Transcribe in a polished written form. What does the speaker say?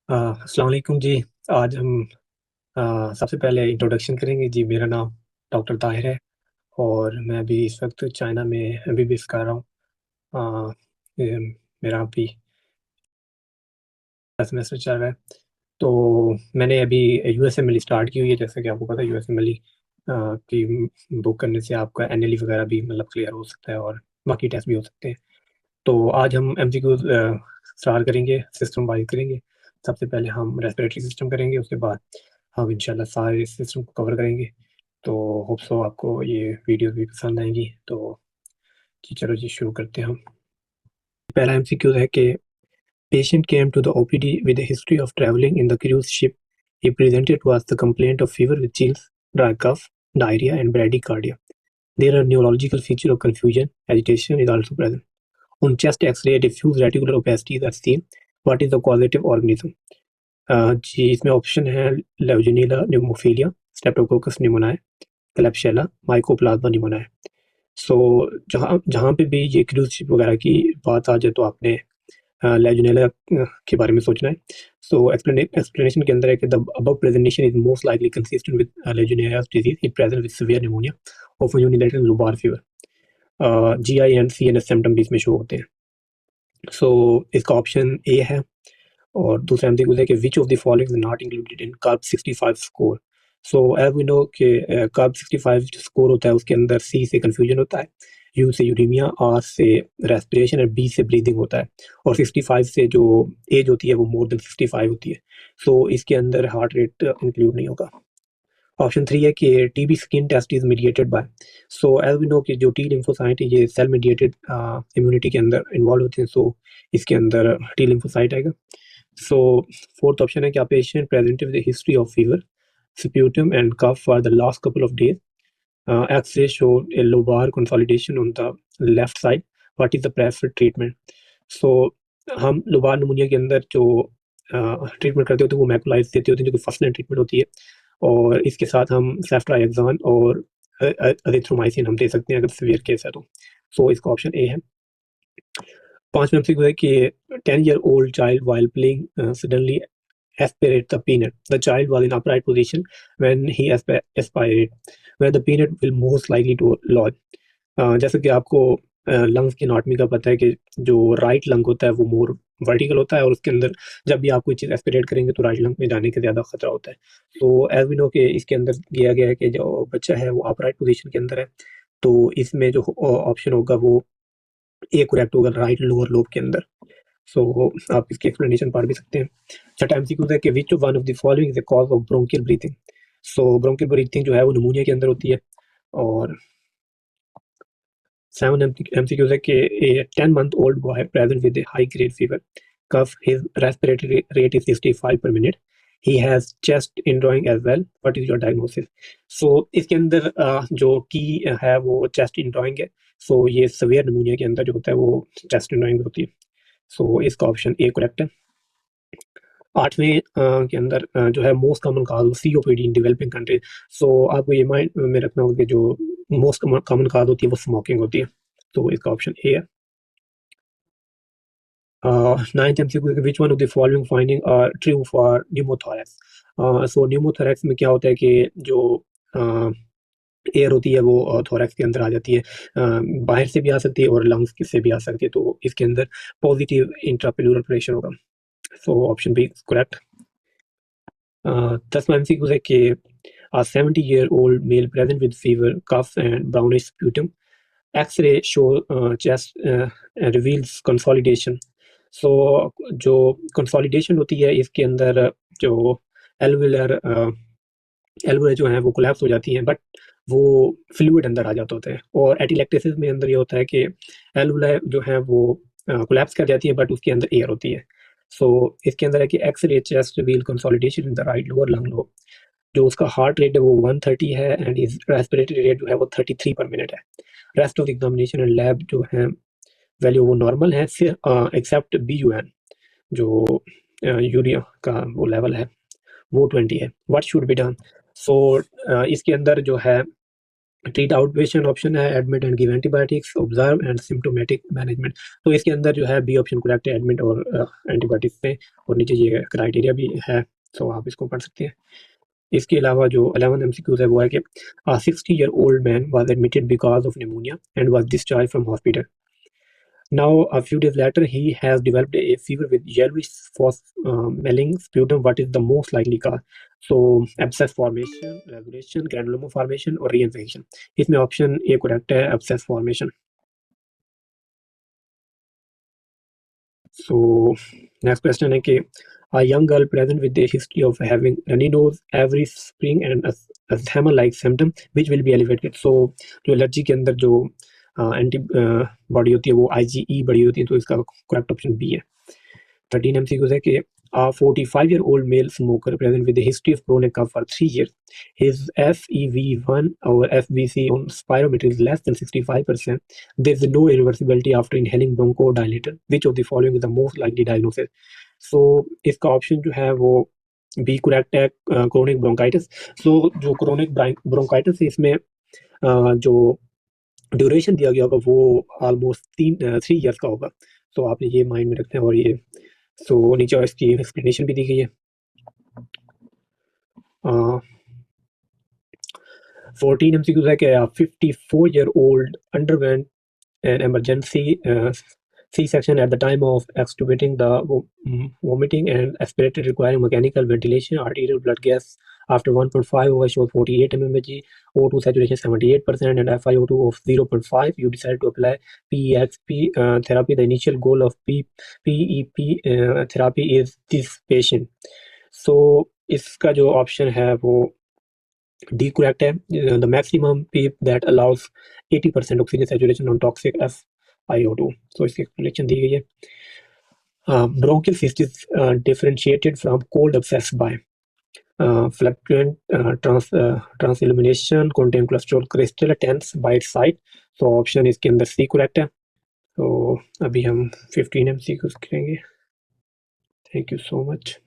अस्सलाम वालेकुम जी। आज हम सबसे पहले इंट्रोडक्शन करेंगे जी। मेरा नाम डॉक्टर ताहिर है और मैं अभी इस वक्त चाइना में एमबीबीएस कर रहा हूँ। अ, ये मेरा अभी सेमेस्टर चल रहा है। तो मैंने अभी यूएसएमएल स्टार्ट की हुई है। जैसे कि आपको पता है यूएसएमएल की बुक करने से आपका एनएलई वगैरह भी मतलब क्लियर हो सकता है और बाकी टेस्ट भी हो सकते हैं। तो आज हम एमसीक्यू स्टार्ट करेंगे, सिस्टम वाइज करेंगे। सबसे पहले हम रेस्पिरेटरी सिस्टम करेंगे, उसके बाद हम इंशाल्लाह सारे सिस्टम को कवर करेंगे। तो होप सो आपको ये वीडियो भी पसंद आएंगी। तो जी चलो जी शुरू करते हैं हम। पहला एमसीक्यू है कि patient came to the OPD with a history of traveling in the cruise ship. He presented was the complaint of fever with chills, dry cough, diarrhea, and bradycardia. There are neurological feature of confusion. Agitation is also present. On chest X-ray, diffuse reticular opacities are seen. What is the causative organism? जी इसमें option है लेवजिनीला न्यूमोफिलिया, Streptococcus pneumonia, क्लेब्सिella, mycoplasma pneumonia. सो जहाँ जहाँ पे भी ये cruise ship वगैरह की बात आ जाए तो आपने लेजियोनेला के बारे में सोचना है। सो एक्सप्लेनेशन के अंदर है कि the above presentation is most likely consistent with legionella's disease it present with severe pneumonia often unilateral lobar fever. GI and CNS symptom भी इसमें शो होते हैं। सो इसका ऑप्शन ए है। और दूसरा एमसीक्यू है कि which of the following is not included in carb 65 score. So as we know कि कार्ब 65 जो स्कोर होता है उसके अंदर सी से कंफ्यूजन होता है, यू से यूरेमिया, आर से रेस्पिरेशन और बी से ब्रीदिंग होता है। और 65 से जो एज होती है वो मोर देन 65 होती है। सो इसके अंदर हार्ट रेट इंक्लूड नहीं होगा। ऑप्शन थ्री है कि TB skin test is mediated by. So as we know कि जो टी लिम्फोसाइट है ये सेल मीडिएटेड इम्यूनिटी के अंदर इन्वॉल्व होते हैं। सो इसके अंदर टी लिम्फोसाइट आएगा। सो फोर्थ ऑप्शन है कि patient presented with history of fever, sputum and cough for the last couple of days. X-ray showed a lobar consolidation on the left side. What is the preferred treatment? So हम lobar नमूनिया के अंदर जो treatment करते होते हैं वो मैकुलाइज देते होते हैं जो कि फर्स्ट लाइन ट्रीटमेंट होती है। और इसके साथ हम सेफ्ट्राइक्सान और अजिथ्रोमाइसिन हम दे सकते हैं अगर सीवियर केस है तो। सो इसका ऑप्शन ए है। पांचवें एमसीक्यू है कि 10-year-old child while playing suddenly aspirate the peanut. The child was in upright position when he aspirated, where the peanut will most likely to lodge. जैसे कि आपको लंग्स की एनाटॉमी का पता है कि जो राइट लंग होता है वो मोर वर्टिकल होता है और उसके अंदर जब भी आप कोई चीज़ एस्पिरेट करेंगे तो राइट लंग में जाने का ज़्यादा खतरा होता है। तो एज वी नो कि इसके अंदर दिया गया है कि जो बच्चा है वो अपराइट पोजीशन के अंदर है। तो इसमें जो ऑप्शन होगा वो ए करेक्ट होगा, राइट लोअर लोब के अंदर। सो आप इसकी एक्सप्लेनेशन पढ़ भी सकते हैं। छठा एमसीक्यू है कि विच one of the following is the cause of bronchial breathing. So bronchial breathing जो है वो निमोनिया के अंदर होती है। और सेवन एमसीक्यू है कि a 10-month-old boy present with high grade fever, cough, his respiratory rate is 65 per minute, he has chest indrawing as well, what is your diagnosis? सो इसके अंदर जो की है वो चेस्ट इंड्रॉइंग है। सो ये सवियर निमोनिया के अंदर जो होता है वो चेस्ट इंड्रॉइंग होती है। सो इसका ऑप्शन ए करेक्ट है। आठवें के अंदर जो है most common cause COPD in developing country. So आपको ये माइंड में रखना होगा कि जो मोस्ट कॉमन काज होती है वो स्मोकिंग होती है। तो इसका ऑप्शन ए है। Ninth MCQ which one of the following finding are true for pneumothorax. So pneumothorax में क्या होता है कि जो एयर होती है वो थोरैक्स के अंदर आ जाती है। बाहर से भी आ सकती है और लंग्स से भी आ सकती है। तो इसके अंदर पॉजिटिव इंट्रापेलुलर प्रेशर होगा। So option B correct. 10वां एमसीक्यू है कि a 70-year-old male present with fever, cough and brownish sputum. X-ray show chest reveals consolidation. So जो consolidation होती है इसके अंदर जो alveolar एल्वुलाe जो है वो कोलैप्स हो जाती हैं, बट वो फ्लूइड अंदर आ जाते होते हैं। और एटिलेक्टेसिस में अंदर ये होता है कि एल्वुलाe जो है वो कोलैप्स कर जाती है बट उसके अंदर एयर होती है। सो इसके अंदर है कि x-ray chest reveal consolidation in the right lower lung lobe. जो उसका हार्ट रेट है वो 130 है एंड इज रेस्पिरेटरी रेट जो है वो 33 पर मिनट है। Rest of examination and lab जो है वैल्यू वो नॉर्मल है एक्सेप्ट BUN जो यूरिया का वो लेवल है वो 20 है। What should be done? So इसके अंदर जो है ट्रीट आउट पेशेंट ऑप्शन है, admit and give antibiotics, observe and symptomatic management. तो इसके अंदर जो है बी ऑप्शन करेक्ट है, एडमिट और एंटीबायोटिक्स पे, और नीचे ये क्राइटेरिया भी है, तो आप इसको पढ़ सकते हैं। इसके अलावा जो 11 एमसीक्यूज है वो है कि 60-year-old man was admitted because of pneumonia and was discharged from hospital. Now, a few days later, he has developed a fever with yellowish smelling sputum. What is the most likely cause? So, abscess formation, regulation, granuloma formation और reinfection. इसमें option A correct है, abscess formation. So, next question है कि a young girl present with a history of having runny nose every spring and asthma-like symptom, which will be elevated. So, जो allergy के अंदर जो anti body होती है वो IgE बड़ी होती है, तो इसका करेक्ट ऑप्शन बी है। 13 MCQs है कि a 45-year-old male smoker present with a history of chronic cough for 3 years. His FEV1 or FVC on spirometry is less than 65%. There is no irreversibility after inhaling bronchodilator. Which of the following is the most likely diagnosis? So इसका option जो है वो B correct है, chronic bronchitis. सो जो chronic bronchitis है इसमें जो duration दिया गया होगा वो ऑलमोस्ट 3 इयर्स का होगा, तो आपने ये माइंड में रखना है। और ये सो नीचे और इसकी एक्सप्लेनेशन भी दी गई है। 14 MCQs है कि 54-year-old underwent an emergency C-section at the time of extubating the vomiting and aspirated requiring mechanical ventilation. Arterial blood gas after 1.5 over shows 48 mmHg, O2 saturation 78% and FiO2 of 0.5. You decided to apply PEXP therapy. The initial goal of PEP therapy is this patient. So इसका जो option है वो D correct है, the maximum PEEP that allows 80% oxygen saturation on toxic FiO2। तो इसकी explanation दी गई है। Bronchial cyst is differentiated from cold abscess by fluctuant transillumination, contain cholesterol crystal tense by its site। तो option इसके अंदर C correct है। तो अभी हम 15 MCQs करेंगे। Thank you so much.